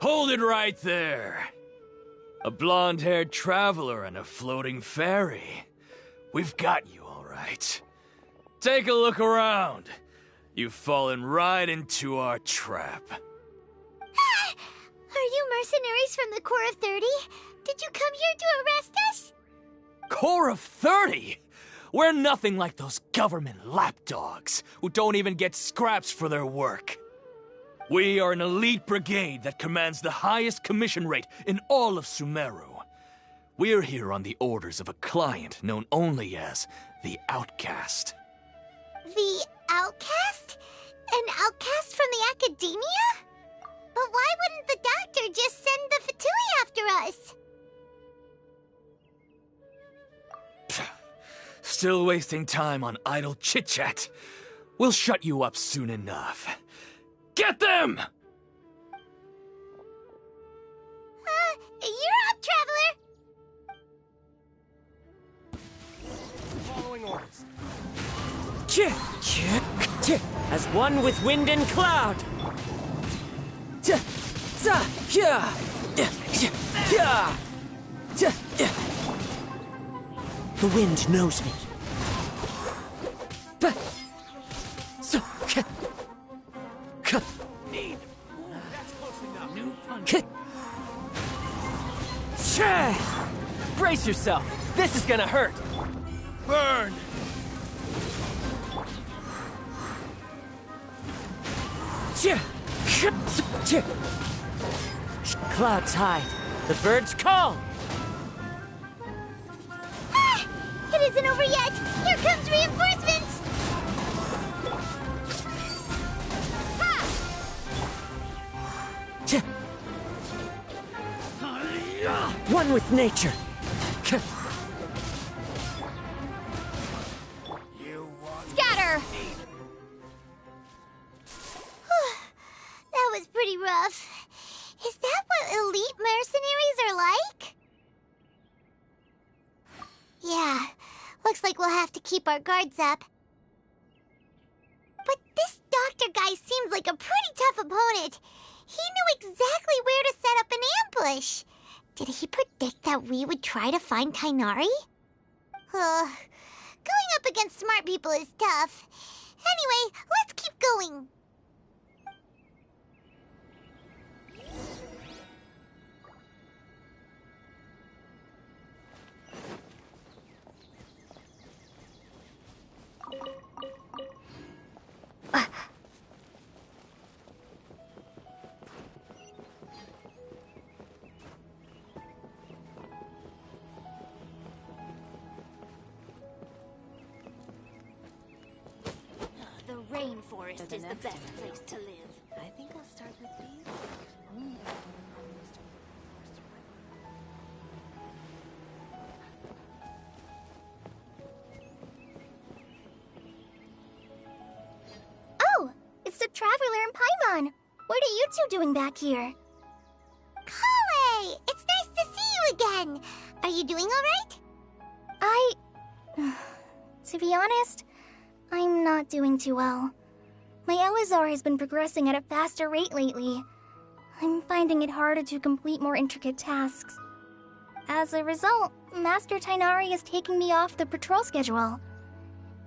Hold it right there. A blonde-haired traveler and a floating fairy. We've got you, all right. Take a look around. You've fallen right into our trap. Are you mercenaries from the Corps of 30? Did you come here to arrest us? Corps of 30? We're nothing like those government lapdogs who don't even get scraps for their work. We are an elite brigade that commands the highest commission rate in all of Sumeru. We're here on the orders of a client known only as the Outcast. The Outcast? An outcast from the academia? But why wouldn't the doctor just send the Fatui after us? Still wasting time on idle chit-chat. We'll shut you up soon enough. Get them! You're up, traveler! Following orders. As one with wind and cloud. The wind knows me. Brace yourself. This is gonna hurt. Burn! Clouds hide. The birds call. It isn't over yet! Here comes reinforcements! Ha! One with nature. Scatter! That was pretty rough. Is that what elite mercenaries are like? Yeah, looks like we'll have to keep our guards up. But this doctor guy seems like a pretty tough opponent. He knew exactly where to set up an ambush. Did he predict that we would try to find Tainari? Going up against smart people is tough. Anyway, let's keep going. The rainforest is the best place to live. I think I'll start with these. Only if Oh, it's the Traveler and Paimon. What are you two doing back here? Kale! It's nice to see you again. Are you doing all right? To be honest, I'm not doing too well. My Elazar has been progressing at a faster rate lately. I'm finding it harder to complete more intricate tasks. As a result, Master Tainari is taking me off the patrol schedule.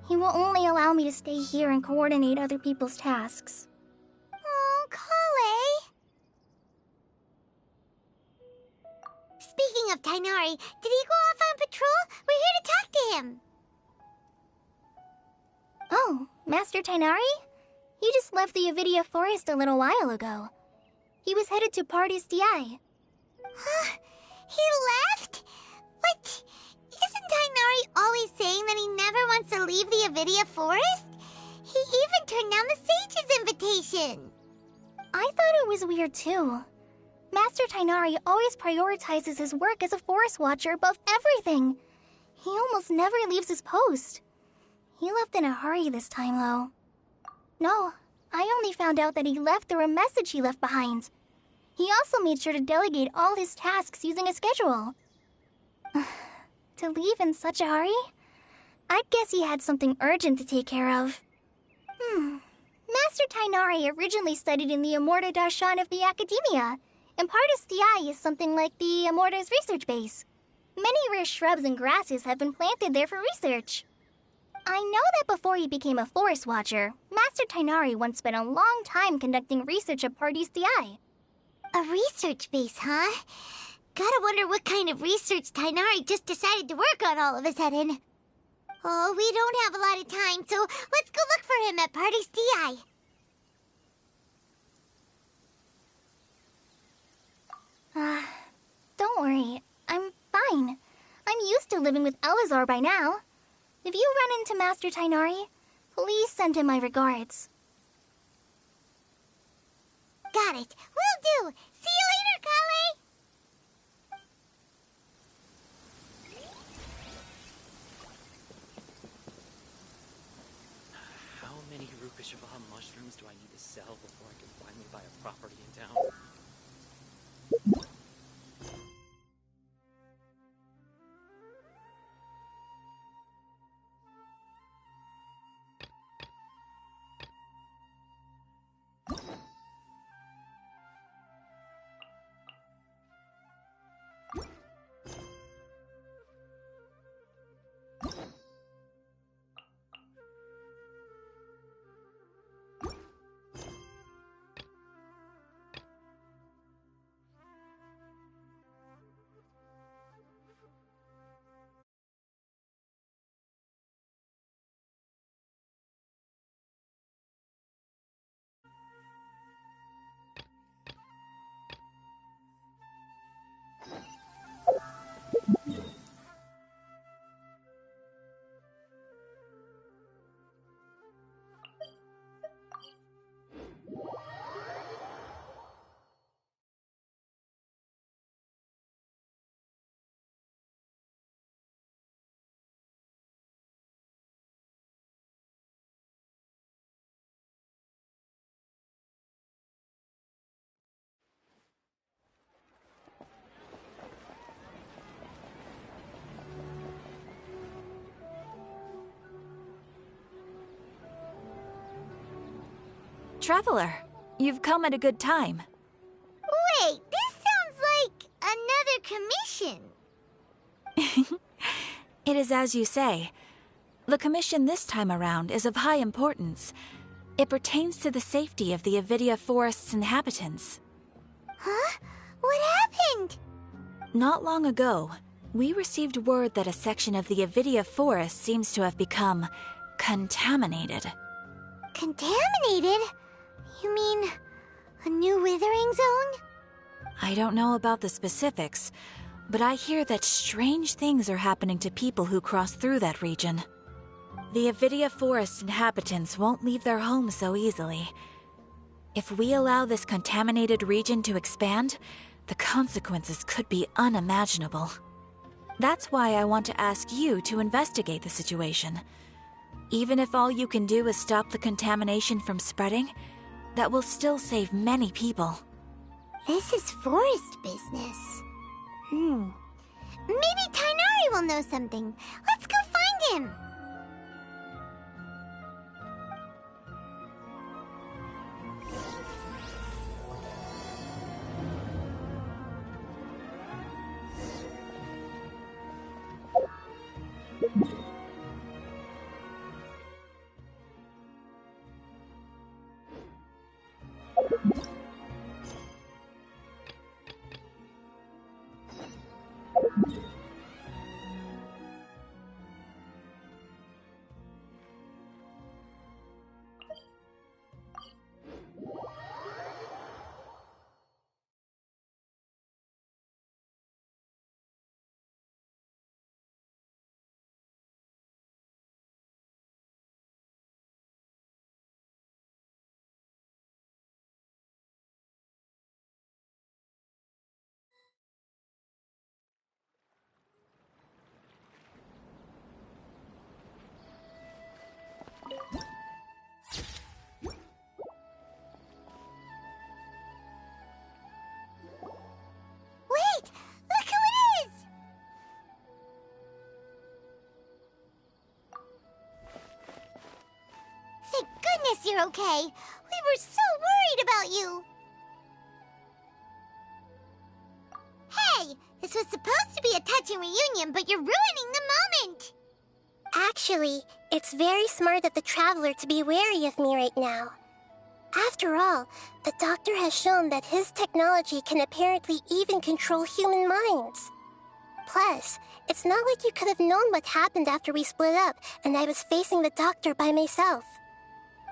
He will only allow me to stay here and coordinate other people's tasks. Oh, Kale! Speaking of Tainari, did he go off on patrol? We're here to talk to him. Oh, Master Tainari? He just left the Avidia forest a little while ago. He was headed to Party's DI. Huh? He left? What? Isn't Tainari always saying that he never wants to leave the Avidia forest? He even turned down the Sage's invitation. I thought it was weird too. Master Tainari always prioritizes his work as a forest watcher above everything. He almost never leaves his post. He left in a hurry this time, though. No, I only found out that he left through a message he left behind. He also made sure to delegate all his tasks using a schedule. To leave in such a hurry? I'd guess he had something urgent to take care of. Master Tainari originally studied in the Amorta Darshan of the Academia. and Pardis Eye is something like the Amorta's research base. Many rare shrubs and grasses have been planted there for research. I know that before he became a forest watcher, Master Tainari once spent a long time conducting research at Pardis Eye. A research base, huh? Gotta wonder what kind of research Tainari just decided to work on all of a sudden. Oh, we don't have a lot of time, so let's go look for him at Pardis Eye. Don't worry. I'm fine. I'm used to living with Elazar by now. If you run into Master Tainari, please send him my regards. Got it. Will do. See you later, Kale. How many Rukashavaha mushrooms do I need to sell before I can finally buy a property in town? Traveler, you've come at a good time. Wait, this sounds like another commission. It is as you say. The commission this time around is of high importance. It pertains to the safety of the Avidia Forest's inhabitants. Huh? What happened? Not long ago, we received word that a section of the Avidia Forest seems to have become contaminated. Contaminated? You mean a new withering zone? I don't know about the specifics, but I hear that strange things are happening to people who cross through that region. The Avidia Forest inhabitants won't leave their homes so easily. If we allow this contaminated region to expand, the consequences could be unimaginable. That's why I want to ask you to investigate the situation. Even if all you can do is stop the contamination from spreading, that will still save many people. This is forest business. Maybe Tainari will know something. Let's go find him. Wait! Look who it is! Thank goodness you're okay. We were so worried about you. This was supposed to be a touching reunion, but you're ruining the moment! Actually, it's very smart of the Traveler to be wary of me right now. After all, the Doctor has shown that his technology can apparently even control human minds. Plus, it's not like you could have known what happened after we split up and I was facing the Doctor by myself.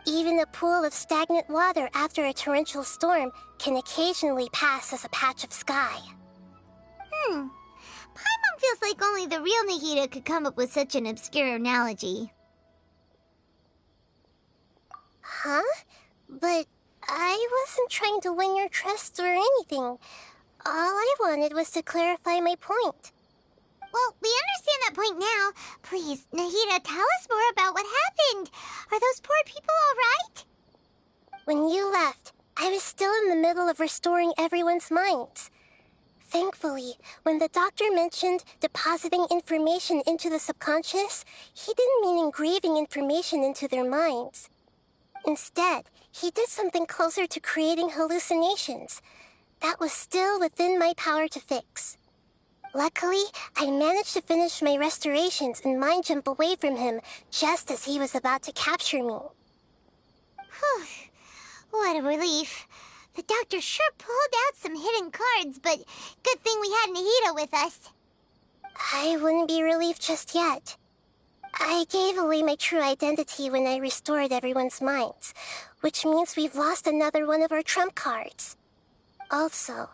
Even a pool of stagnant water after a torrential storm can occasionally pass as a patch of sky. Paimon feels like only the real Nahida could come up with such an obscure analogy. Huh? But I wasn't trying to win your trust or anything. All I wanted was to clarify my point. Well, we understand that point now. Please, Nahida, tell us more about what happened. Are those poor people all right? When you left, I was still in the middle of restoring everyone's minds. Thankfully, when the Doctor mentioned depositing information into the subconscious, he didn't mean engraving information into their minds. Instead, he did something closer to creating hallucinations. That was still within my power to fix. Luckily, I managed to finish my restorations and mind jump away from him just as he was about to capture me. Whew. What a relief. The Doctor sure pulled out some hidden cards, but good thing we had Nahida with us. I wouldn't be relieved just yet. I gave away my true identity when I restored everyone's minds, which means we've lost another one of our trump cards. Also,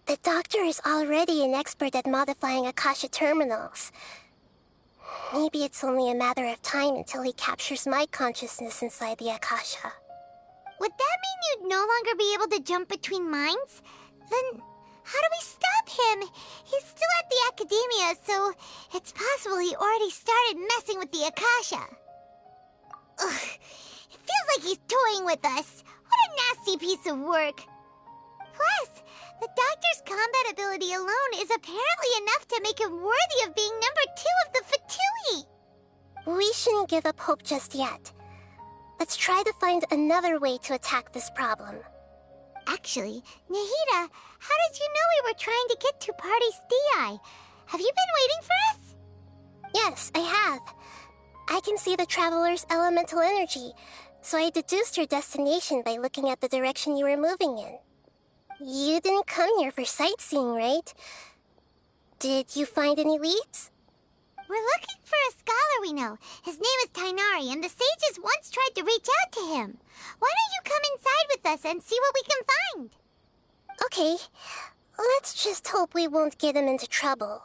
the Doctor is already an expert at modifying Akasha terminals. Maybe it's only a matter of time until he captures my consciousness inside the Akasha. Would that mean you'd no longer be able to jump between minds? Then how do we stop him? He's still at the Academia, so it's possible he already started messing with the Akasha. Ugh, it feels like he's toying with us. What a nasty piece of work. Plus, the Doctor's combat ability alone is apparently enough to make him worthy of being number 2 of the Fatui. We shouldn't give up hope just yet. Let's try to find another way to attack this problem. Actually, Nahida, how did you know we were trying to get to Party's Di? Have you been waiting for us? Yes, I have. I can see the Traveler's elemental energy, so I deduced your destination by looking at the direction you were moving in. You didn't come here for sightseeing, right? Did you find any leads? We're looking for a scholar we know. His name is Tainari, and the sages once tried to reach out to him. Why don't you come inside with us and see what we can find? Okay, let's just hope we won't get him into trouble.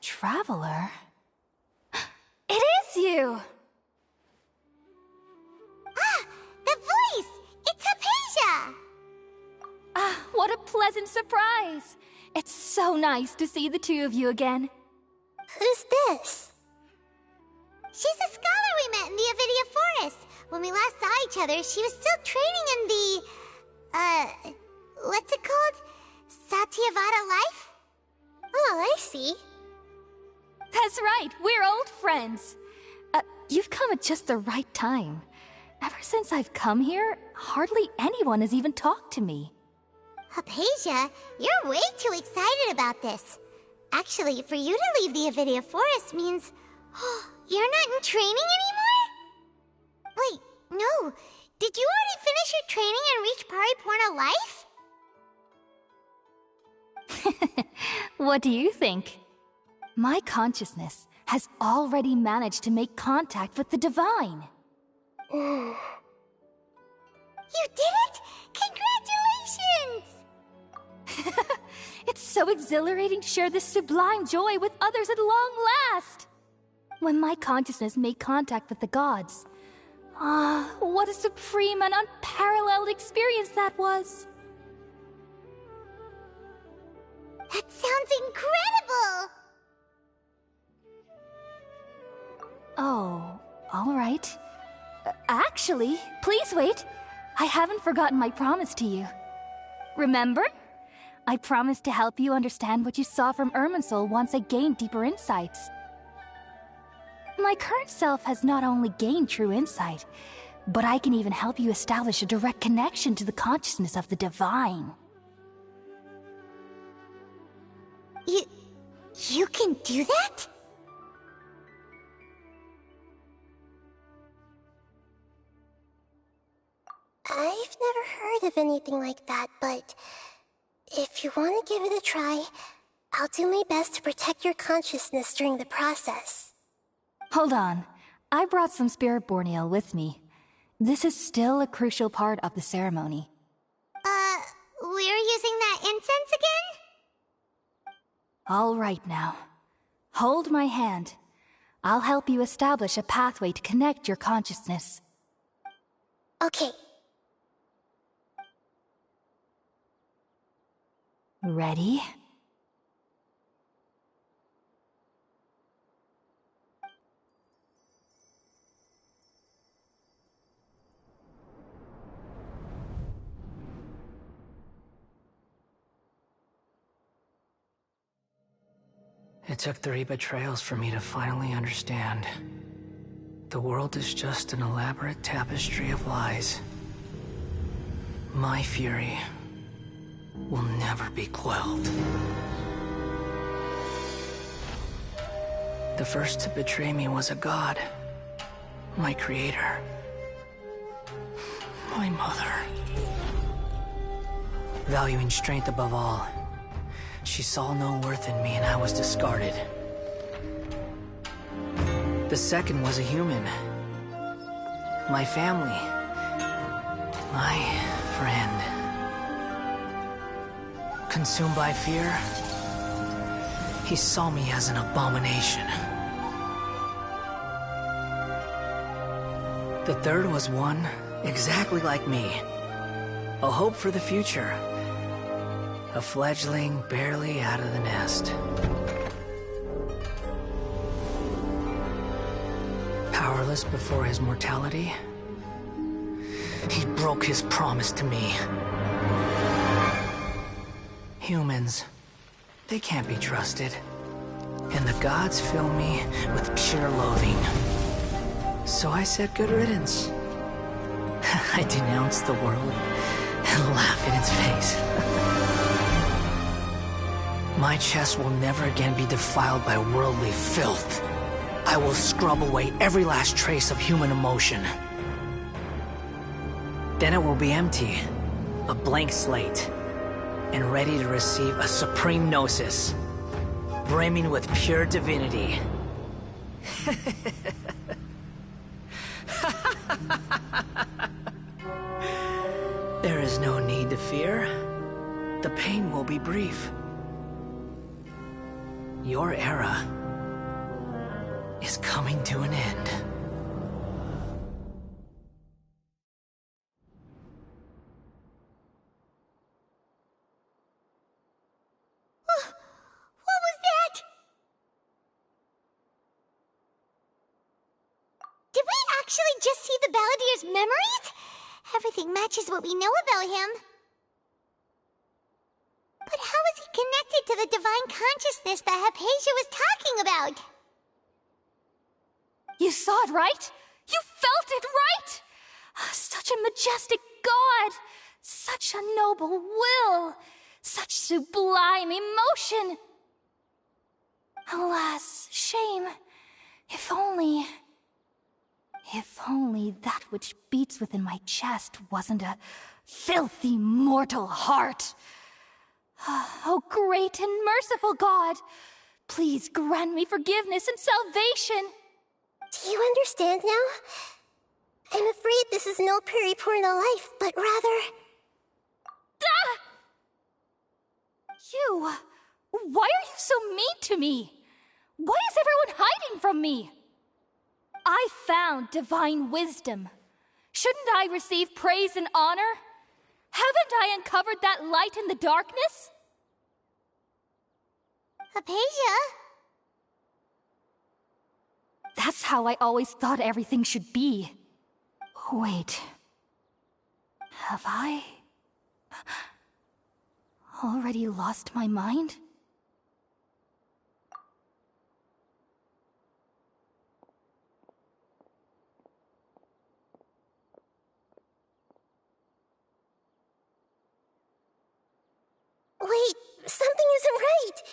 Traveler? It is you! Ah! The voice! It's Hypatia! Ah, what a pleasant surprise! It's so nice to see the two of you again. Who's this? She's a scholar we met in the Avidia Forest. When we last saw each other, she was still training in the... what's it called? Satyavada life? Oh, I see. That's right, we're old friends. You've come at just the right time. Ever since I've come here, hardly anyone has even talked to me. Hypatia, you're way too excited about this. Actually, for you to leave the Avidia Forest means... you're not in training anymore? Wait, no. Did you already finish your training and reach Pariporna life? What do you think? My consciousness has already managed to make contact with the divine. You did it! Congratulations! It's so exhilarating to share this sublime joy with others at long last! When my consciousness made contact with the gods, what a supreme and unparalleled experience that was! That sounds incredible! Oh, all right. Actually, please wait. I haven't forgotten my promise to you. Remember? I promised to help you understand what you saw from Irminsul once I gained deeper insights. My current self has not only gained true insight, but I can even help you establish a direct connection to the consciousness of the divine. You can do that? I've never heard of anything like that, but if you want to give it a try, I'll do my best to protect your consciousness during the process. Hold on. I brought some spirit borneal with me. This is still a crucial part of the ceremony. We're using that incense again? All right now. Hold my hand. I'll help you establish a pathway to connect your consciousness. Okay. Ready? It took 3 betrayals for me to finally understand. The world is just an elaborate tapestry of lies. My fury will never be quelled. The first to betray me was a god. My creator. My mother. Valuing strength above all, she saw no worth in me and I was discarded. The second was a human. My family. My friend. Consumed by fear, he saw me as an abomination. The third was one exactly like me. A hope for the future. A fledgling barely out of the nest. Powerless before his mortality, he broke his promise to me. Humans, they can't be trusted. And the gods fill me with pure loathing. So I said good riddance. I denounce the world and laugh in its face. My chest will never again be defiled by worldly filth. I will scrub away every last trace of human emotion. Then it will be empty, a blank slate, and ready to receive a supreme gnosis, brimming with pure divinity. There is no need to fear. The pain will be brief. Your era is coming to an end. What was that? Did we actually just see the Balladier's memories? Everything matches what we know about him. But how is he connected to the divine consciousness that Hypatia was talking about? You saw it, right? You felt it, right? Such a majestic god! Such a noble will! Such sublime emotion! Alas, shame. If only that which beats within my chest wasn't a filthy mortal heart. Oh, great and merciful God! Please grant me forgiveness and salvation! Do you understand now? I'm afraid this is no Puripurna life, but rather... Ah! You... Why are you so mean to me? Why is everyone hiding from me? I found divine wisdom. Shouldn't I receive praise and honor? Haven't I uncovered that light in the darkness? Apasia? That's how I always thought everything should be. Wait. Have I already lost my mind? Wait, something isn't right.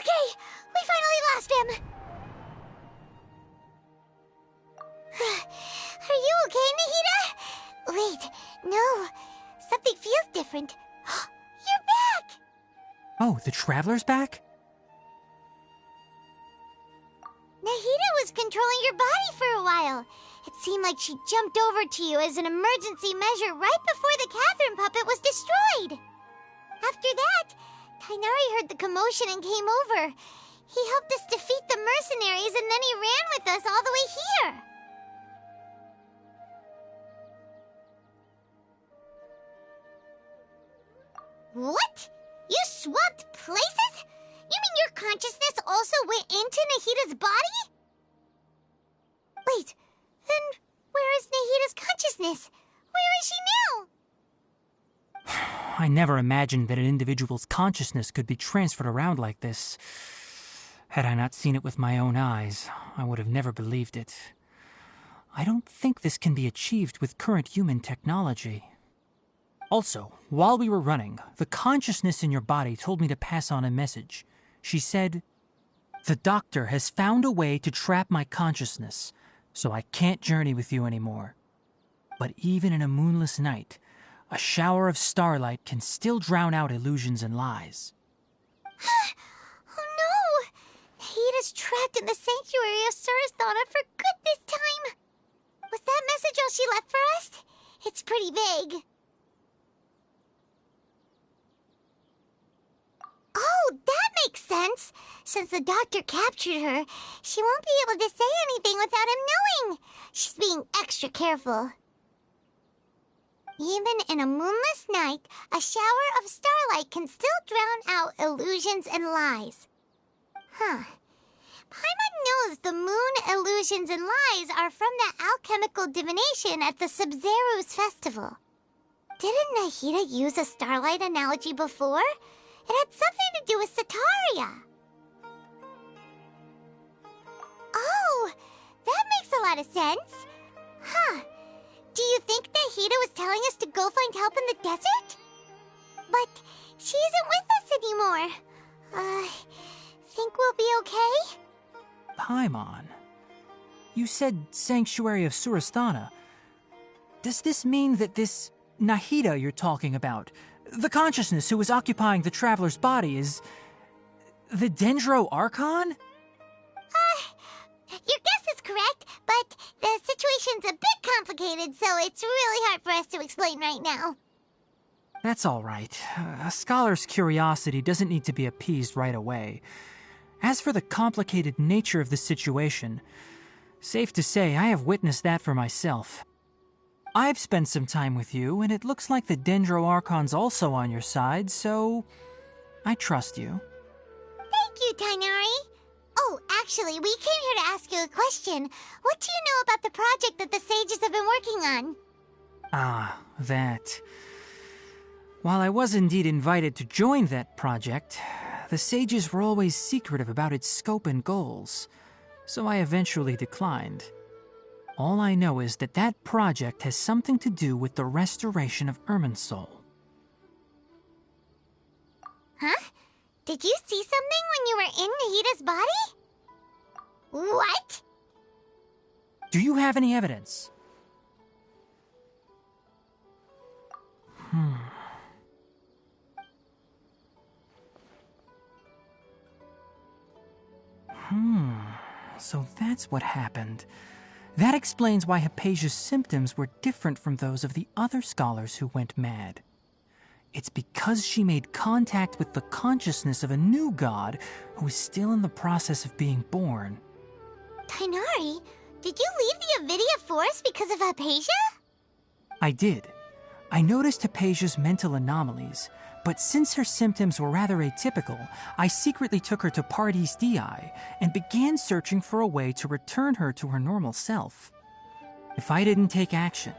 Okay, we finally lost him. Are you okay, Nahida? Wait, no. Something feels different. You're back! Oh, the Traveler's back? Nahida was controlling your body for a while. It seemed like she jumped over to you as an emergency measure right before the Catherine puppet was destroyed. After that, Tainari heard the commotion and came over. He helped us defeat the mercenaries and then he ran with us all the way here. What? You swapped places? You mean your consciousness also went into Nahida's body? Wait, then where is Nahida's consciousness? Where is she now? I never imagined that an individual's consciousness could be transferred around like this. Had I not seen it with my own eyes, I would have never believed it. I don't think this can be achieved with current human technology. Also, while we were running, the consciousness in your body told me to pass on a message. She said, "The doctor has found a way to trap my consciousness, so I can't journey with you anymore. But even in a moonless night, a shower of starlight can still drown out illusions and lies." Oh no! Nahida's trapped in the sanctuary of Surasthana for good this time. Was that message all she left for us? It's pretty vague. Oh, that makes sense. Since the doctor captured her, she won't be able to say anything without him knowing. She's being extra careful. Even in a moonless night, a shower of starlight can still drown out illusions and lies. Huh. Paimon knows the moon illusions and lies are from the alchemical divination at the Sumeru's festival. Didn't Nahida use a starlight analogy before? It had something to do with Sataria. Oh, that makes a lot of sense. Huh. Do you think Nahida was telling us to go find help in the desert? But she isn't with us anymore. Think we'll be okay? Paimon, you said Sanctuary of Surasthana. Does this mean that this Nahida you're talking about, the consciousness who was occupying the Traveler's body, is The Dendro Archon? Your guess is correct, but the situation's a bit complicated, so it's really hard for us to explain right now. That's all right. A scholar's curiosity doesn't need to be appeased right away. As for the complicated nature of the situation, safe to say I have witnessed that for myself. I've spent some time with you, and it looks like the Dendro Archon's also on your side, so I trust you. Thank you, Tainari. Oh, actually, we came here to ask you a question. What do you know about the project that the sages have been working on? Ah, that. While I was indeed invited to join that project, the sages were always secretive about its scope and goals, so I eventually declined. All I know is that that project has something to do with the restoration of Irminsul. Huh? Did you see something when you were in Nahida's body? What? Do you have any evidence? So that's what happened. That explains why Hypatia's symptoms were different from those of the other scholars who went mad. It's because she made contact with the consciousness of a new god who is still in the process of being born. Tainari, did you leave the Avidia Forest because of Hypatia? I did. I noticed Hypatia's mental anomalies, but since her symptoms were rather atypical, I secretly took her to Pardes Dii and began searching for a way to return her to her normal self. If I didn't take action,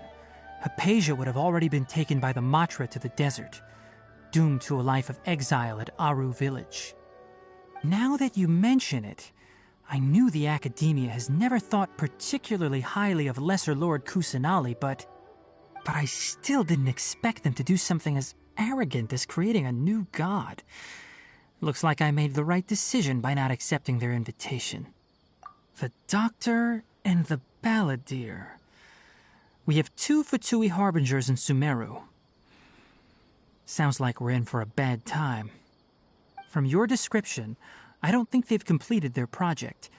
Hypatia would have already been taken by the Matra to the desert, doomed to a life of exile at Aru village. Now that you mention it, I knew the Academia has never thought particularly highly of Lesser Lord Kusanali, but I still didn't expect them to do something as arrogant as creating a new god. Looks like I made the right decision by not accepting their invitation. The Doctor and the Balladeer. We have 2 Fatui Harbingers in Sumeru. Sounds like we're in for a bad time. From your description, I don't think they've completed their project.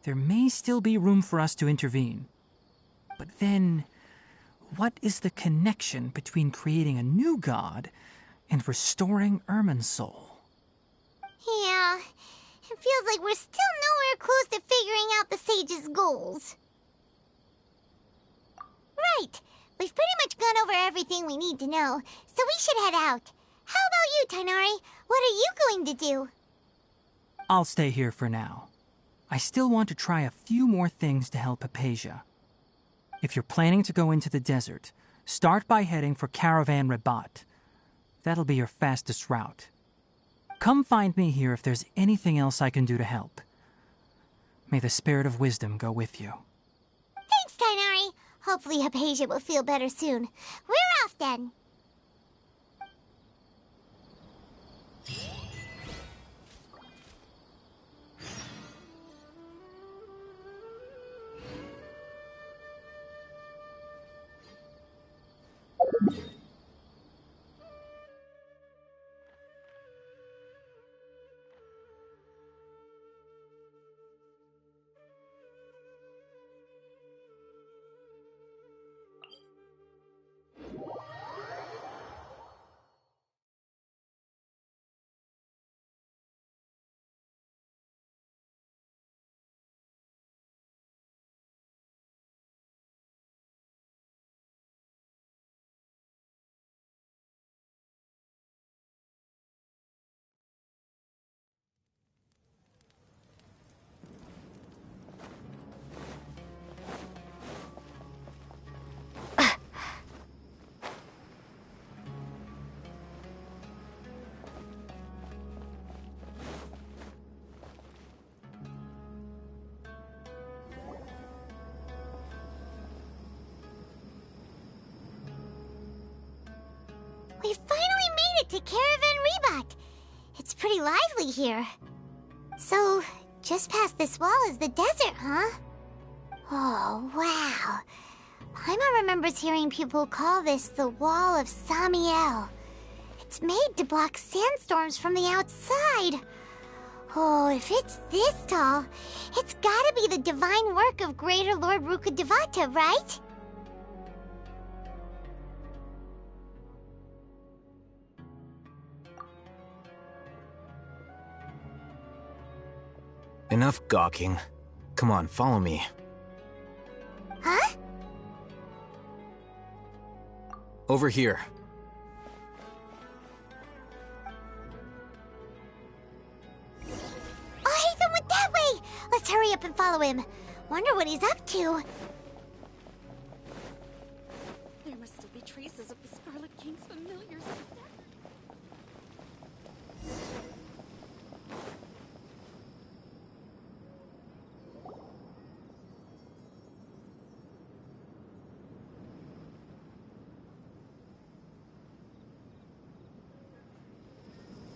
There may still be room for us to intervene. But then, what is the connection between creating a new god and restoring Irminsul? Yeah, it feels like we're still nowhere close to figuring out the sage's goals. Right, we've pretty much gone over everything we need to know, so we should head out. How about you, Tainari? What are you going to do? I'll stay here for now. I still want to try a few more things to help Hypatia. If you're planning to go into the desert, start by heading for Caravan Rabat. That'll be your fastest route. Come find me here if there's anything else I can do to help. May the spirit of wisdom go with you. Thanks, Tainari. Hopefully Hypatia will feel better soon. We're off then. We finally made it to Caravan Rebat. It's pretty lively here. So, just past this wall is the desert, huh? Oh, wow. Paimon remembers hearing people call this the Wall of Samiel. It's made to block sandstorms from the outside. Oh, if it's this tall, it's gotta be the divine work of Greater Lord Rukkhadevata, right? Enough gawking. Come on, follow me. Huh? Over here. Oh, Hatham went that way! Let's hurry up and follow him. Wonder what he's up to. There must still be traces of the Scarlet King's familiars up there.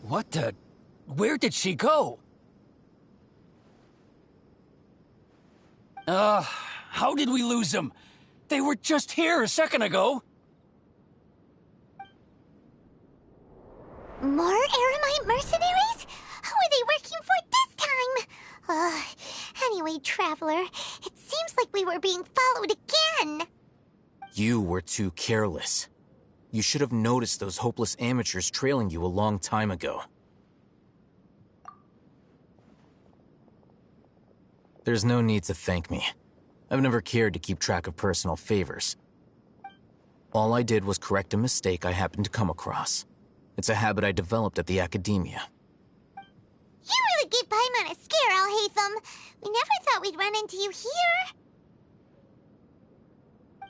What the... Where did she go? How did we lose them? They were just here a second ago. More Eremite mercenaries? Who are they working for this time? Anyway, Traveler, it seems like we were being followed again. You were too careless. You should have noticed those hopeless amateurs trailing you a long time ago. There's no need to thank me. I've never cared to keep track of personal favors. All I did was correct a mistake I happened to come across. It's a habit I developed at the Academia. You really gave Paimon a scare, Al Hatham. We never thought we'd run into you here.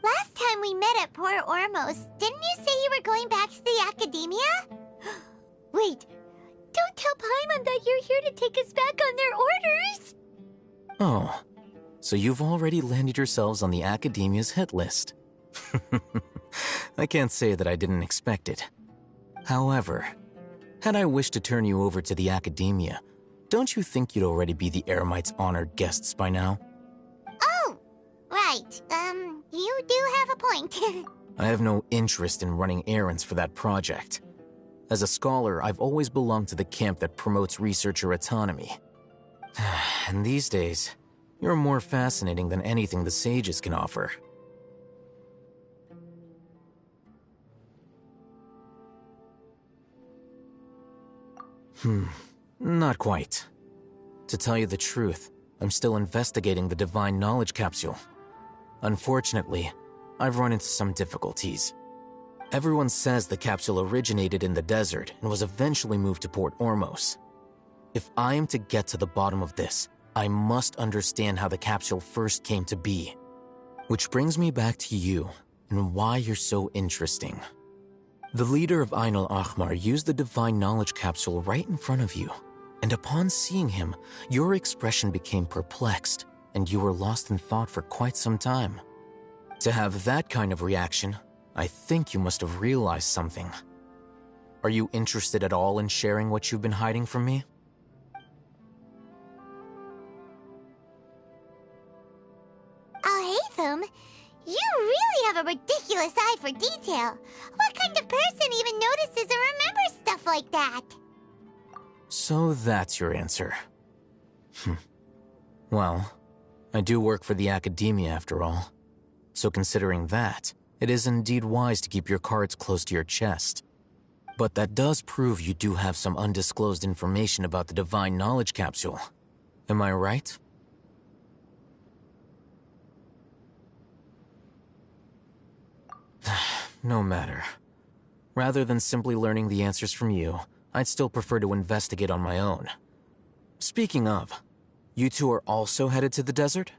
Last time we met at Port Ormos, didn't you say you were going back to the Academia? Wait, don't tell Paimon that you're here to take us back on their orders! Oh, so you've already landed yourselves on the Academia's hit list. I can't say that I didn't expect it. However, had I wished to turn you over to the Academia, don't you think you'd already be the Eremites' honored guests by now? Oh, right. You do have a point. I have no interest in running errands for that project. As a scholar, I've always belonged to the camp that promotes researcher autonomy. And these days, you're more fascinating than anything the sages can offer. Not quite. To tell you the truth, I'm still investigating the Divine Knowledge Capsule. Unfortunately, I've run into some difficulties. Everyone says the capsule originated in the desert and was eventually moved to Port Ormos. If I am to get to the bottom of this, I must understand how the capsule first came to be. Which brings me back to you and why you're so interesting. The leader of Ain al-Ahmar used the Divine Knowledge Capsule right in front of you, and upon seeing him, your expression became perplexed, and you were lost in thought for quite some time. To have that kind of reaction, I think you must have realized something. Are you interested at all in sharing what you've been hiding from me? Al Hatham, you really have a ridiculous eye for detail. What kind of person even notices or remembers stuff like that? So that's your answer. Well, I do work for the Academia after all. So considering that, it is indeed wise to keep your cards close to your chest. But that does prove you do have some undisclosed information about the Divine Knowledge Capsule. Am I right? No matter. Rather than simply learning the answers from you, I'd still prefer to investigate on my own. Speaking of, you two are also headed to the desert?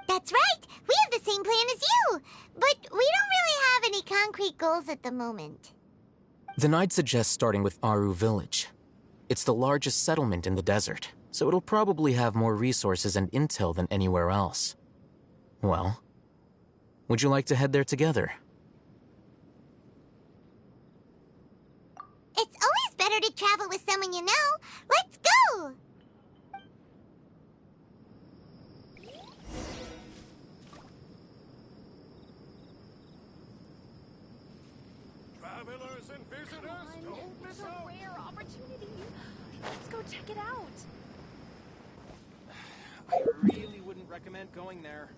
That's right! We have the same plan as you! But we don't really have any concrete goals at the moment. Then I'd suggest starting with Aru Village. It's the largest settlement in the desert, so it'll probably have more resources and intel than anywhere else. Well, would you like to head there together? It's always better to travel with someone you know. Let's go! Travelers and visitors, don't miss out. Rare opportunity. Let's go check it out. I really wouldn't recommend going there.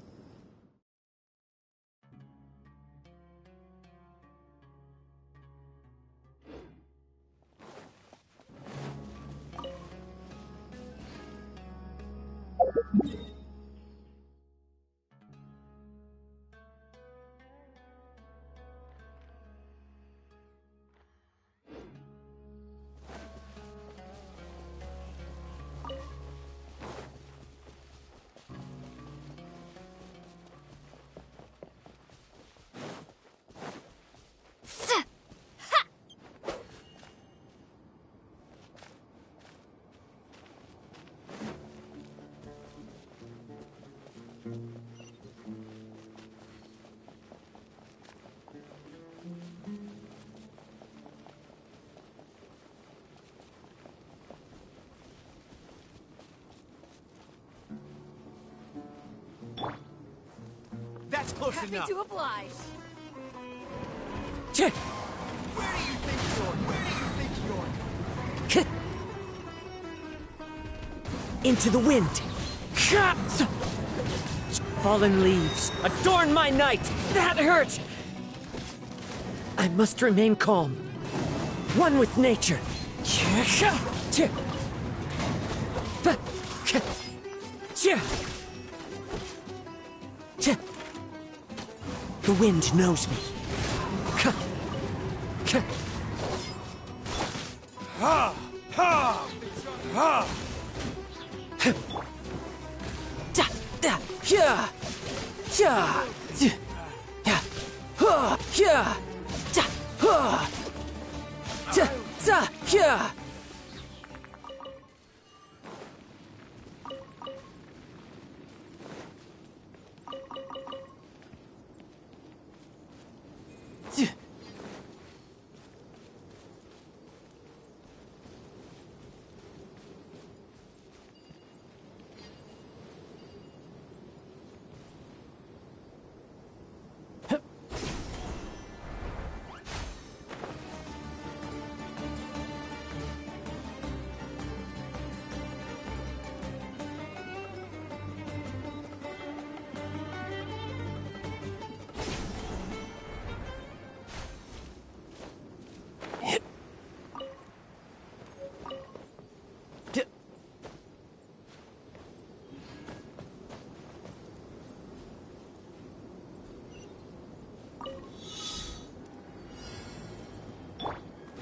That's close enough. Happy to oblige. Where do you think you're? Into the wind. Fallen leaves adorn my night. That hurt. I must remain calm. One with nature. The wind knows me.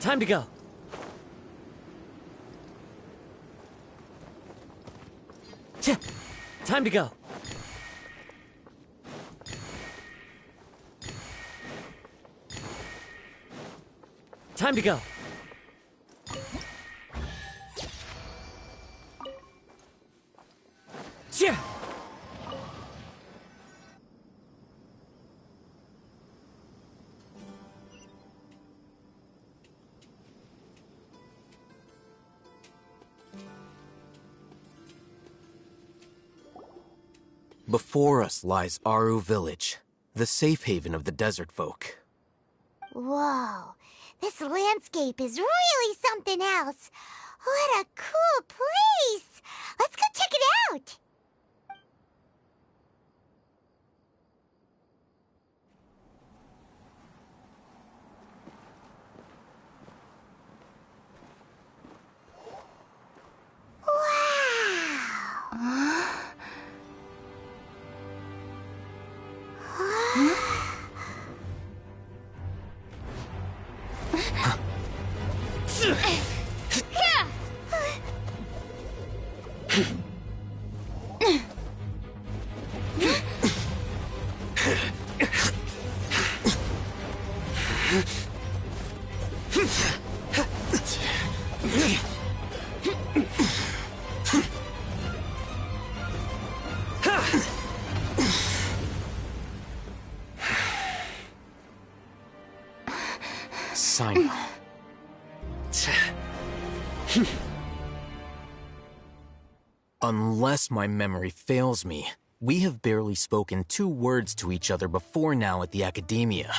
Time to go. Time to go. Time to go. Before us lies Aru Village, the safe haven of the desert folk. Whoa, this landscape is really something else. What a cool place! Let's go check it out! Sign. Unless my memory fails me, we have barely spoken 2 words to each other before now at the Academia.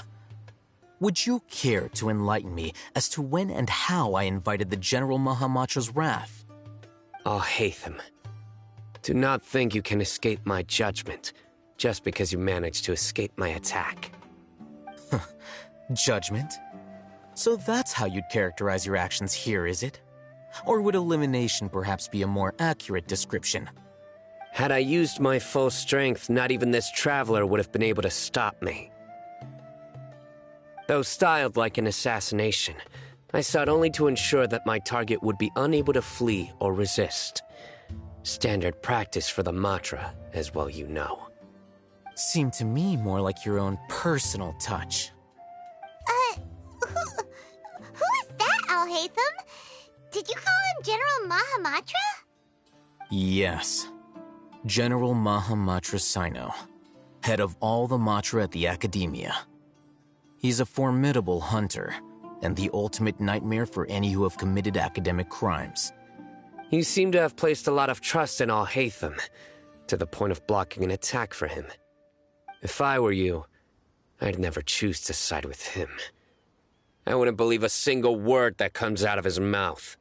Would you care to enlighten me as to when and how I invited the General Mahamatra's wrath? Oh, Hatham. Do not think you can escape my judgment, just because you managed to escape my attack. Judgment? So that's how you'd characterize your actions here, is it? Or would elimination perhaps be a more accurate description? Had I used my full strength, not even this traveler would have been able to stop me. Though styled like an assassination, I sought only to ensure that my target would be unable to flee or resist. Standard practice for the Matra, as well you know. Seemed to me more like your own personal touch. Who is that, Alhaitham? Did you call him General Mahamatra? Yes. General Mahamatra Sino, head of all the Matra at the Academia. He's a formidable hunter, and the ultimate nightmare for any who have committed academic crimes. You seem to have placed a lot of trust in Alhaitham, to the point of blocking an attack for him. If I were you, I'd never choose to side with him. I wouldn't believe a single word that comes out of his mouth.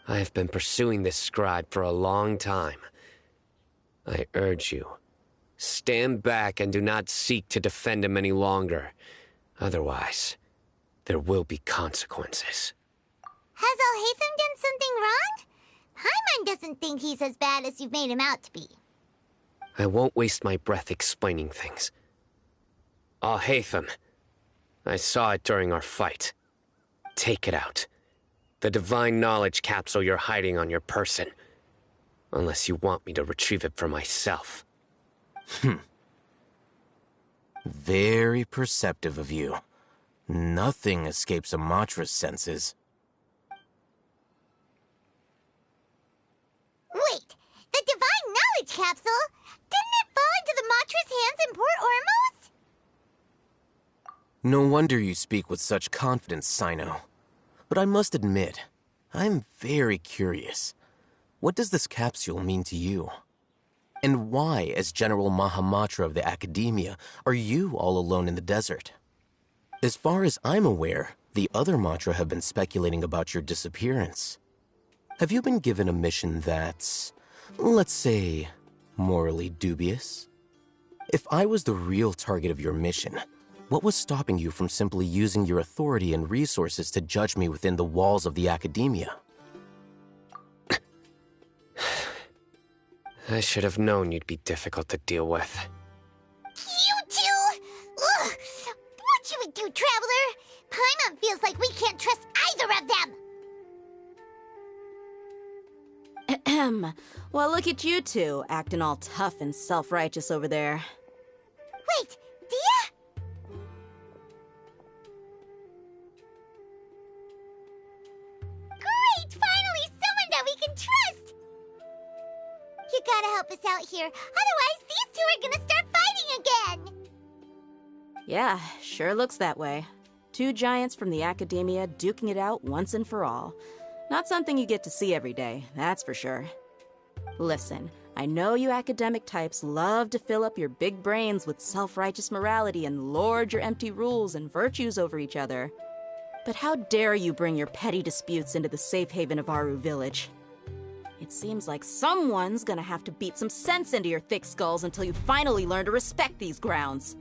I have been pursuing this scribe for a long time. I urge you, stand back and do not seek to defend him any longer. Otherwise, there will be consequences. Has Alhaitham done something wrong? Paimon doesn't think he's as bad as you've made him out to be. I won't waste my breath explaining things. Alhaitham, I saw it during our fight. Take it out. The divine knowledge capsule you're hiding on your person. Unless you want me to retrieve it for myself. Very perceptive of you. Nothing escapes a Matra's senses. Wait, the divine knowledge capsule? Didn't it fall into the Matra's hands in Port Ormos? No wonder you speak with such confidence, Sino. But I must admit, I'm very curious. What does this capsule mean to you? And why, as General Mahamatra of the Academia, are you all alone in the desert? As far as I'm aware, the other Matra have been speculating about your disappearance. Have you been given a mission that's, let's say, morally dubious? If I was the real target of your mission, what was stopping you from simply using your authority and resources to judge me within the walls of the Academia? I should have known you'd be difficult to deal with. You two! Ugh! What should we do, Traveler? Paimon feels like we can't trust either of them! Ahem. Well, look at you two, acting all tough and self-righteous over there. Wait, Dia? Great! Finally, someone that we can trust! You gotta help us out here, otherwise these two are gonna start fighting again! Yeah, sure looks that way. Two giants from the Academia duking it out once and for all. Not something you get to see every day, that's for sure. Listen, I know you academic types love to fill up your big brains with self-righteous morality and lord your empty rules and virtues over each other. But how dare you bring your petty disputes into the safe haven of Aru Village? It seems like someone's gonna have to beat some sense into your thick skulls until you finally learn to respect these grounds.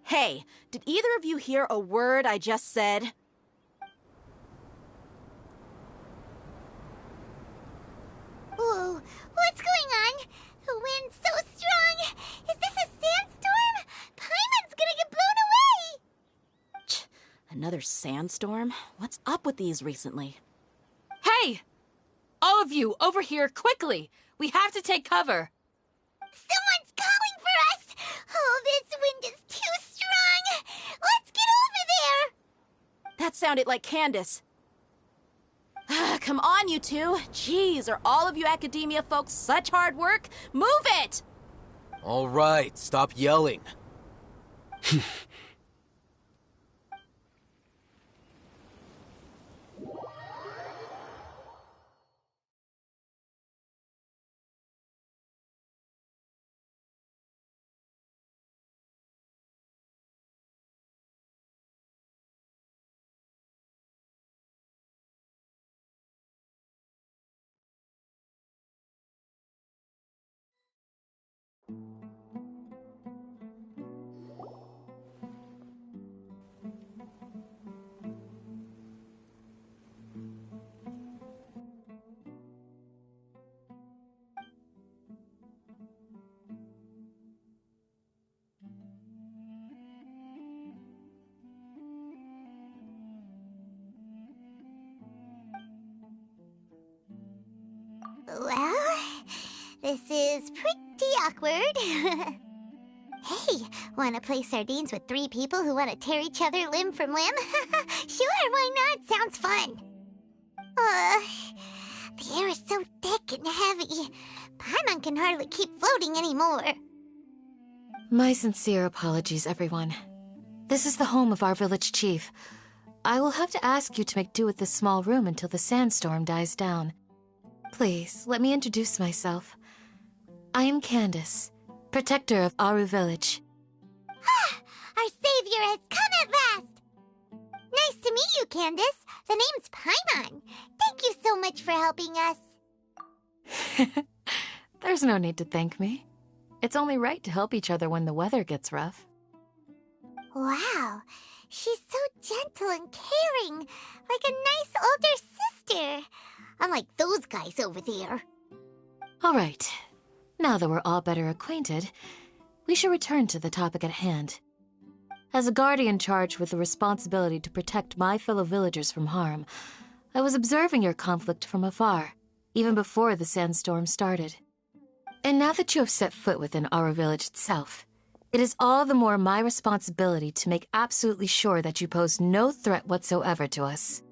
Hey, did either of you hear a word I just said? Whoa, what's going on? The wind's so strong! Is this a sandstorm? Paimon's gonna get blown away! Another sandstorm? What's up with these recently? Hey! All of you, over here, quickly! We have to take cover! Someone's calling for us! Oh, this wind is too strong! Let's get over there! That sounded like Candace. Come on, you two. Jeez, are all of you Academia folks such hard work? Move it! All right, stop yelling. Well, this is pretty awkward. Hey, wanna play sardines with 3 people who wanna tear each other limb from limb? Sure, why not? Sounds fun. The air is so thick and heavy. Paimon can hardly keep floating anymore. My sincere apologies, everyone. This is the home of our village chief. I will have to ask you to make do with this small room until the sandstorm dies down. Please, let me introduce myself. I am Candace, protector of Aru Village. Our savior has come at last! Nice to meet you, Candace. The name's Paimon. Thank you so much for helping us. There's no need to thank me. It's only right to help each other when the weather gets rough. Wow, she's so gentle and caring, like a nice older sister. Unlike those guys over there. All right. Now that we're all better acquainted, we should return to the topic at hand. As a guardian charged with the responsibility to protect my fellow villagers from harm, I was observing your conflict from afar, even before the sandstorm started. And now that you have set foot within our village itself, it is all the more my responsibility to make absolutely sure that you pose no threat whatsoever to us.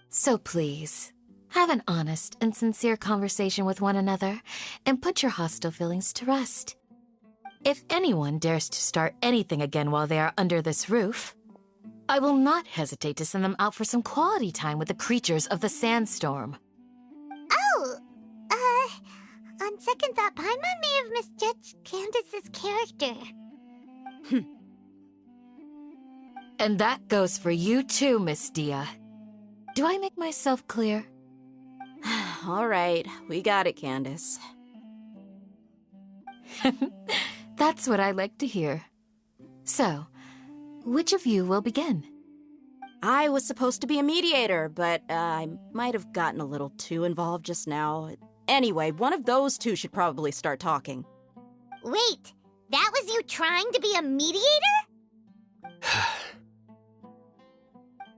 So please, have an honest and sincere conversation with one another, and put your hostile feelings to rest. If anyone dares to start anything again while they are under this roof, I will not hesitate to send them out for some quality time with the creatures of the sandstorm. Oh, on second thought, Paimon may have misjudged Candace's character. And that goes for you too, Miss Dia. Do I make myself clear? All right, we got it, Candace. That's what I like to hear. So, which of you will begin? I was supposed to be a mediator, but I might have gotten a little too involved just now. Anyway, one of those two should probably start talking. Wait, that was you trying to be a mediator?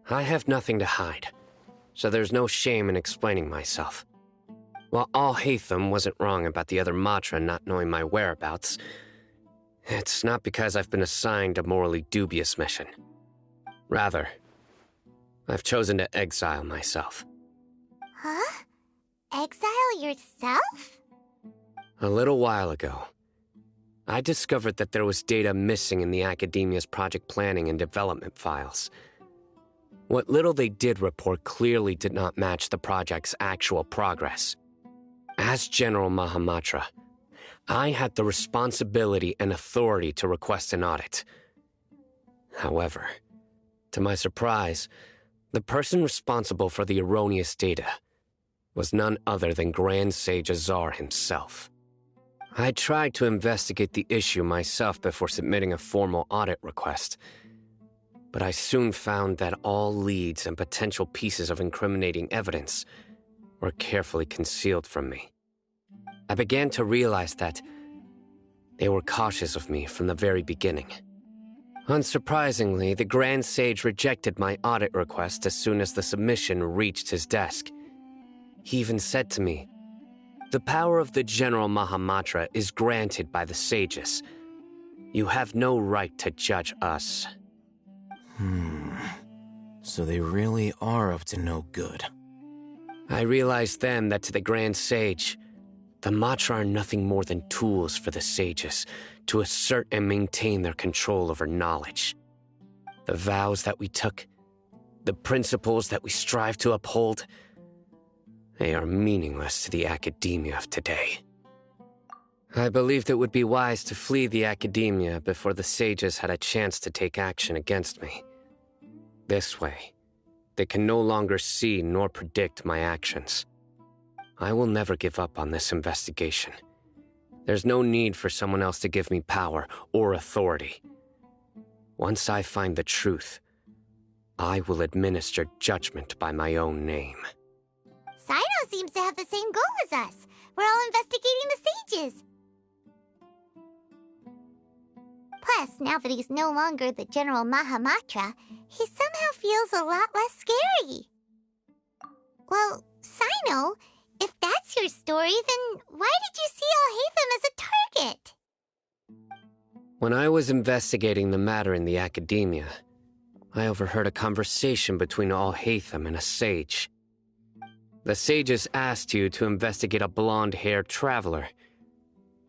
I have nothing to hide, so there's no shame in explaining myself. While Alhaitham wasn't wrong about the other Matra not knowing my whereabouts, it's not because I've been assigned a morally dubious mission. Rather, I've chosen to exile myself. Huh? Exile yourself? A little while ago, I discovered that there was data missing in the Academia's project planning and development files. What little they did report clearly did not match the project's actual progress. As General Mahamatra, I had the responsibility and authority to request an audit. However, to my surprise, the person responsible for the erroneous data was none other than Grand Sage Azar himself. I tried to investigate the issue myself before submitting a formal audit request, but I soon found that all leads and potential pieces of incriminating evidence were carefully concealed from me. I began to realize that they were cautious of me from the very beginning. Unsurprisingly, the Grand Sage rejected my audit request as soon as the submission reached his desk. He even said to me, "The power of the General Mahamatra is granted by the sages. You have no right to judge us." So they really are up to no good. I realized then that to the Grand Sage, the Matra are nothing more than tools for the sages to assert and maintain their control over knowledge. The vows that we took, the principles that we strive to uphold, they are meaningless to the academia of today. I believed it would be wise to flee the academia before the sages had a chance to take action against me. This way, they can no longer see nor predict my actions. I will never give up on this investigation. There's no need for someone else to give me power or authority. Once I find the truth, I will administer judgment by my own name. Sino seems to have the same goal as us. We're all investigating the sages. Plus, now that he's no longer the General Mahamatra, he somehow feels a lot less scary. Well, Sino, If that's your story, then why did you see Alhaitham as a target? When I was investigating the matter in the academia, I overheard a conversation between Alhaitham and a sage. The sages asked you to investigate a blonde-haired traveler.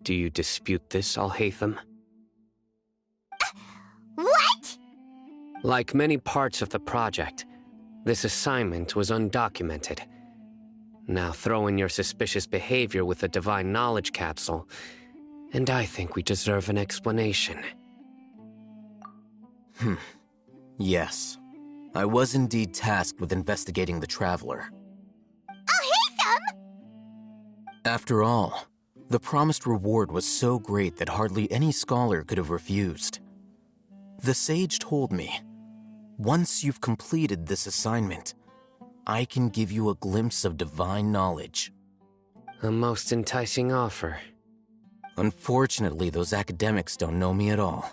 Do you dispute this, Alhaitham? What? Like many parts of the project, this assignment was undocumented. Now throw in your suspicious behavior with the Divine Knowledge Capsule, and I think we deserve an explanation. Yes. I was indeed tasked with investigating the Traveler. Alhaitham! After all, the promised reward was so great that hardly any scholar could have refused. The sage told me, once you've completed this assignment, I can give you a glimpse of divine knowledge. A most enticing offer. Unfortunately, those academics don't know me at all.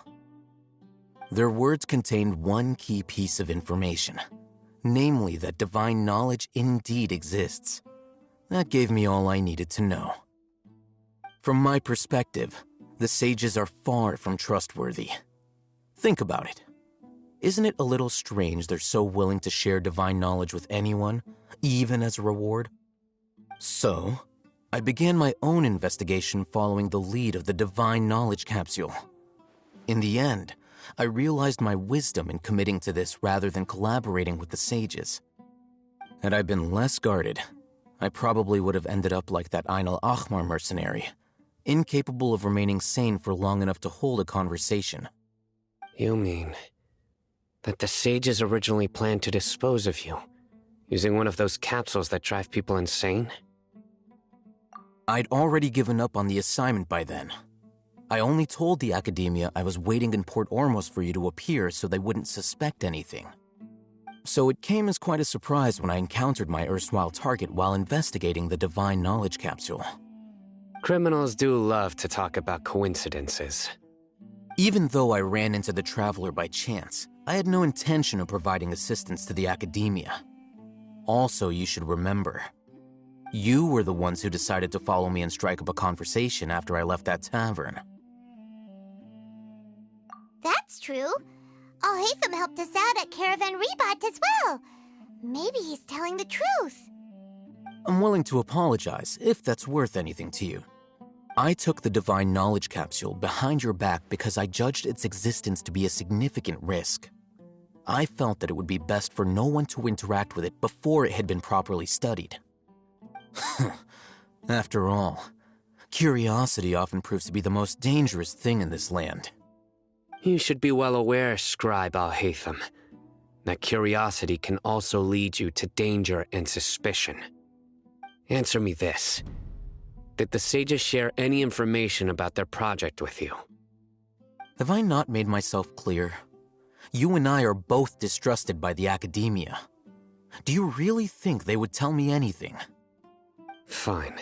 Their words contained one key piece of information, namely that divine knowledge indeed exists. That gave me all I needed to know. From my perspective, the sages are far from trustworthy. Think about it. Isn't it a little strange they're so willing to share divine knowledge with anyone, even as a reward? So, I began my own investigation following the lead of the Divine Knowledge Capsule. In the end, I realized my wisdom in committing to this rather than collaborating with the sages. Had I been less guarded, I probably would have ended up like that Ain al-Ahmar mercenary, incapable of remaining sane for long enough to hold a conversation. You mean that the sages originally planned to dispose of you, using one of those capsules that drive people insane? I'd already given up on the assignment by then. I only told the academia I was waiting in Port Ormos for you to appear so they wouldn't suspect anything. So it came as quite a surprise when I encountered my erstwhile target while investigating the Divine Knowledge Capsule. Criminals do love to talk about coincidences. Even though I ran into the Traveler by chance, I had no intention of providing assistance to the academia. Also, you should remember, you were the ones who decided to follow me and strike up a conversation after I left that tavern. That's true. Alhaitham helped us out at Caravan Rebat as well. Maybe he's telling the truth. I'm willing to apologize if that's worth anything to you. I took the Divine Knowledge Capsule behind your back because I judged its existence to be a significant risk. I felt that it would be best for no one to interact with it before it had been properly studied. After all, curiosity often proves to be the most dangerous thing in this land. You should be well aware, Scribe Alhaitham, that curiosity can also lead you to danger and suspicion. Answer me this. Did the sages share any information about their project with you? Have I not made myself clear? You and I are both distrusted by the academia. Do you really think they would tell me anything? Fine.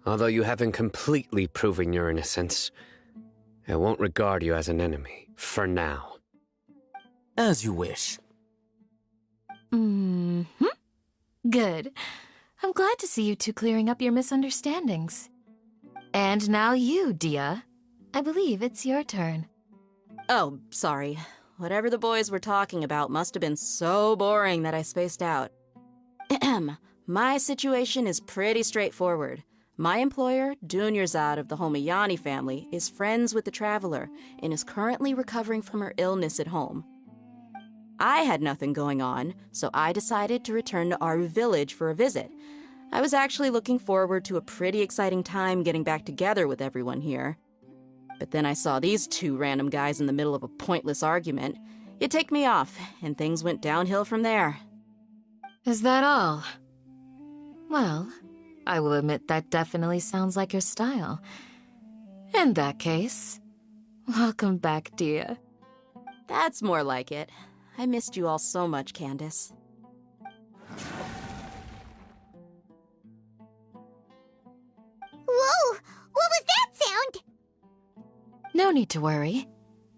Although you haven't completely proven your innocence, I won't regard you as an enemy, for now. As you wish. Good. I'm glad to see you two clearing up your misunderstandings. And now you, Dia. I believe it's your turn. Oh, sorry. Whatever the boys were talking about must have been so boring that I spaced out. My situation is pretty straightforward. My employer, Dunyarzad of the Homayani family, is friends with the Traveler and is currently recovering from her illness at home. I had nothing going on, so I decided to return to Aru village for a visit. I was actually looking forward to a pretty exciting time getting back together with everyone here. But then I saw these two random guys in the middle of a pointless argument. It ticked me off, and things went downhill from there. Is that all? Well, I will admit that definitely sounds like your style. In that case, welcome back, Dia. That's more like it. I missed you all so much, Candace. Whoa! What was that sound? No need to worry.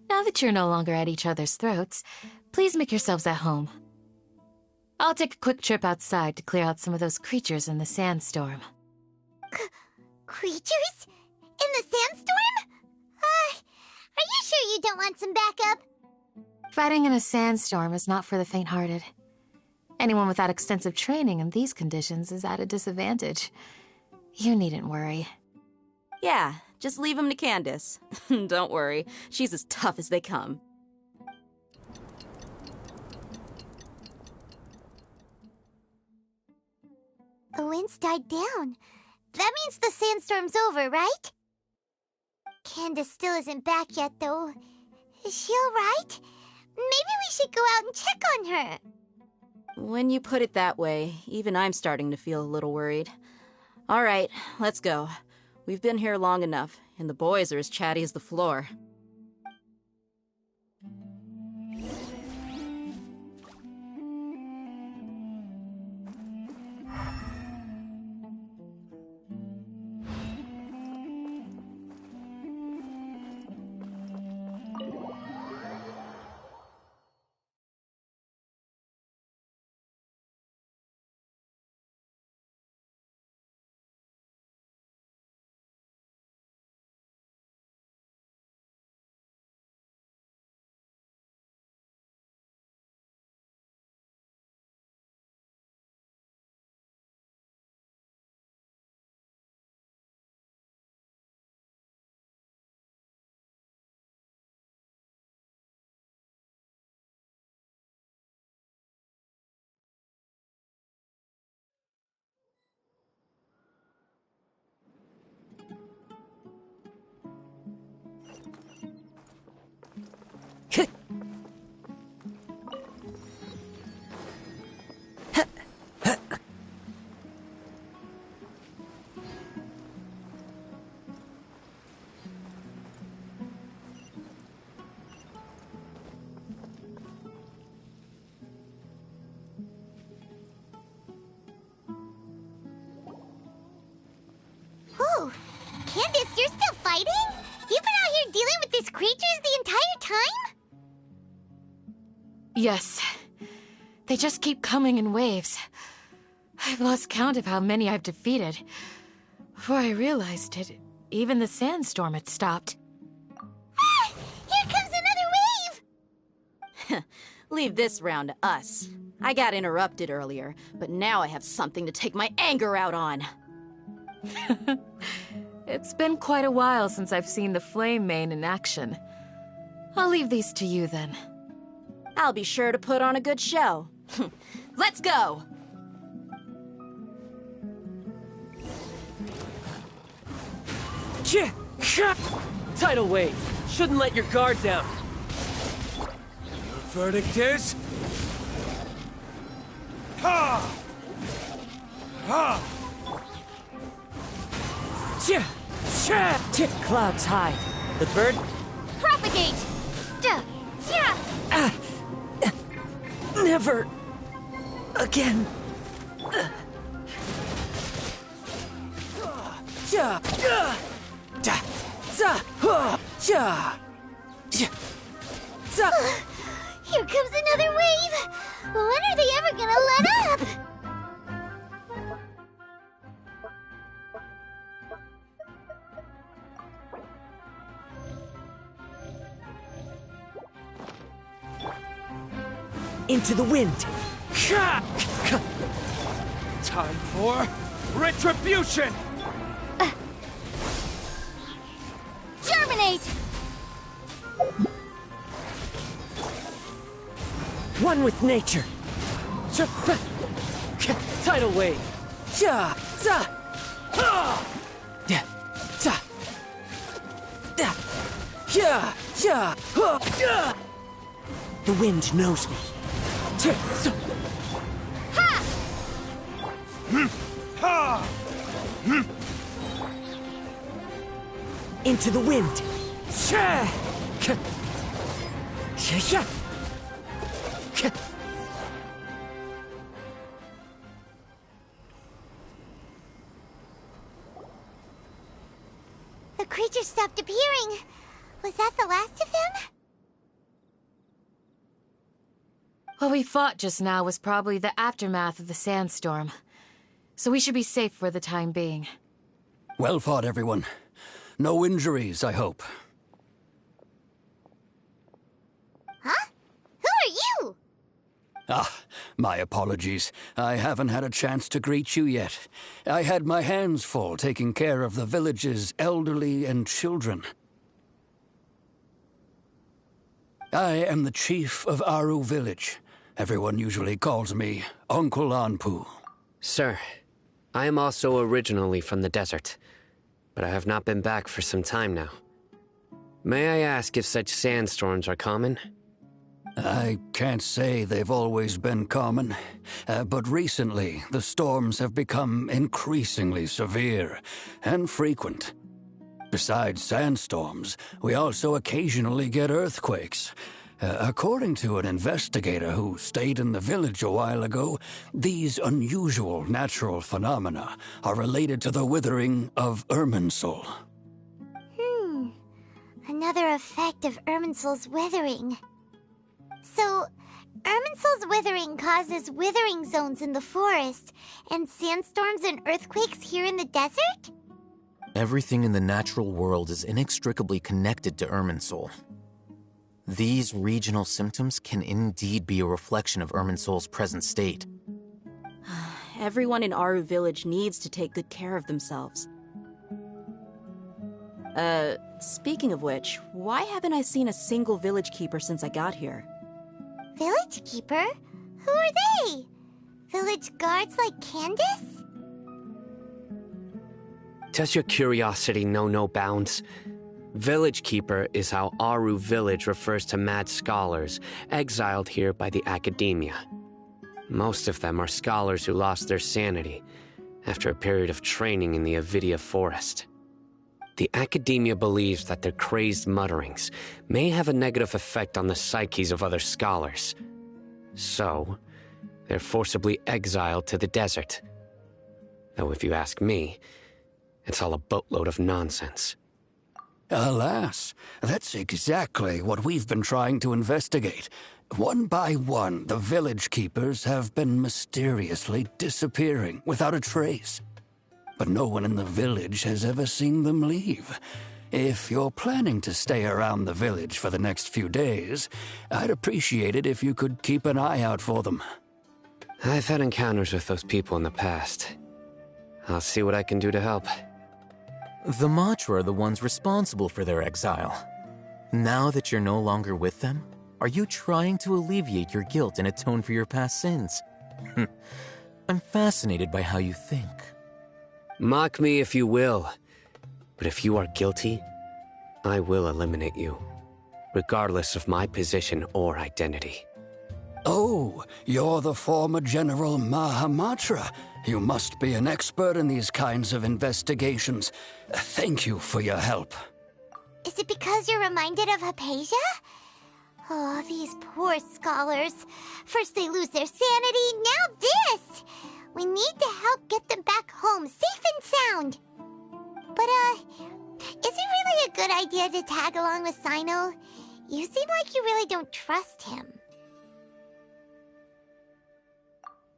Now that you're no longer at each other's throats, please make yourselves at home. I'll take a quick trip outside to clear out some of those creatures in the sandstorm. Creatures? In the sandstorm? Are you sure you don't want some backup? Fighting in a sandstorm is not for the faint-hearted. Anyone without extensive training in these conditions is at a disadvantage. You needn't worry. Yeah, just leave him to Candace. Don't worry, she's as tough as they come. The wind's died down. That means the sandstorm's over, right? Candace still isn't back yet, though. Is she alright? Maybe we should go out and check on her. When you put it that way, even I'm starting to feel a little worried. All right, let's go. We've been here long enough, and the boys are as chatty as the floor. Ooh, Candace, you're still fighting? You've been out here dealing with these creatures the entire time? Yes. They just keep coming in waves. I've lost count of how many I've defeated. Before I realized it, even the sandstorm had stopped. Ah! Here comes another wave! Leave this round to us. I got interrupted earlier, but now I have something to take my anger out on. It's been quite a while since I've seen the Flame Mane in action. I'll leave these to you then. I'll be sure to put on a good show. Let's go! Tidal wave. Shouldn't let your guard down. Your verdict is... Ha! Ha! Clouds high. The bird? Propagate! Never again. Here comes another wave! When are they ever gonna let up? Into the wind. Time for retribution! Germinate! One with nature. Tidal wave. The wind knows me. Into the wind. The creatures stopped appearing. Was that the last of them? What we fought just now was probably the aftermath of the sandstorm. So we should be safe for the time being. Well fought, everyone. No injuries, I hope. Huh? Who are you? Ah, my apologies. I haven't had a chance to greet you yet. I had my hands full taking care of the village's elderly and children. I am the chief of Aru village. Everyone usually calls me Uncle Anpu. Sir, I am also originally from the desert, but I have not been back for some time now. May I ask if such sandstorms are common? I can't say they've always been common, but recently the storms have become increasingly severe and frequent. Besides sandstorms, we also occasionally get earthquakes. According to an investigator who stayed in the village a while ago, these unusual natural phenomena are related to the withering of Irminsul. Another effect of Irminsul's withering. So, Irminsul's withering causes withering zones in the forest, and sandstorms and earthquakes here in the desert? Everything in the natural world is inextricably connected to Irminsul. These regional symptoms can indeed be a reflection of Irminsul's present state. Everyone in Aru village needs to take good care of themselves. Speaking of which, why haven't I seen a single village keeper since I got here? Village keeper? Who are they? Village guards like Candace? Does your curiosity know no bounds? Village Keeper is how Aru village refers to mad scholars exiled here by the academia. Most of them are scholars who lost their sanity after a period of training in the Avidia forest. The academia believes that their crazed mutterings may have a negative effect on the psyches of other scholars. So, they're forcibly exiled to the desert. Though if you ask me, it's all a boatload of nonsense. Alas, that's exactly what we've been trying to investigate. One by one, the village keepers have been mysteriously disappearing without a trace. But no one in the village has ever seen them leave. If you're planning to stay around the village for the next few days, I'd appreciate it if you could keep an eye out for them. I've had encounters with those people in the past. I'll see what I can do to help. The Matra are the ones responsible for their exile. Now that you're no longer with them, are you trying to alleviate your guilt and atone for your past sins? I'm fascinated by how you think. Mock me if you will, but if you are guilty, I will eliminate you, regardless of my position or identity. Oh, you're the former General Mahamatra. You must be an expert in these kinds of investigations. Thank you for your help. Is it because you're reminded of Hypatia? Oh, these poor scholars. First they lose their sanity, now this! We need to help get them back home, safe and sound. But, is it really a good idea to tag along with Sino? You seem like you really don't trust him.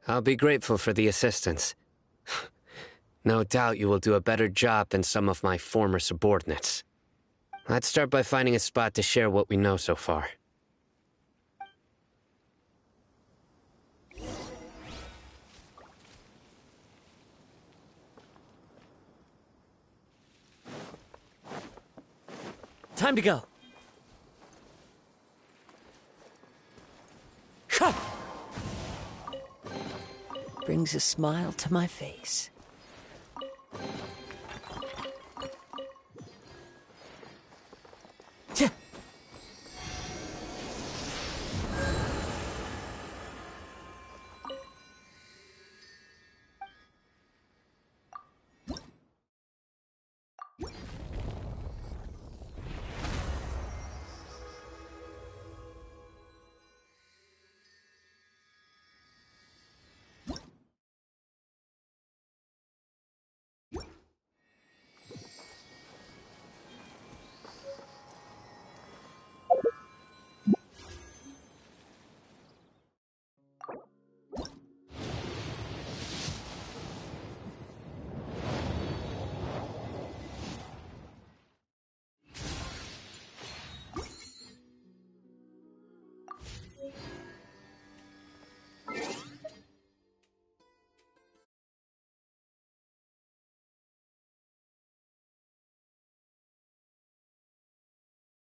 I'll be grateful for the assistance. No doubt you will do a better job than some of my former subordinates. Let's start by finding a spot to share what we know so far. Time to go. Ha! Brings a smile to my face.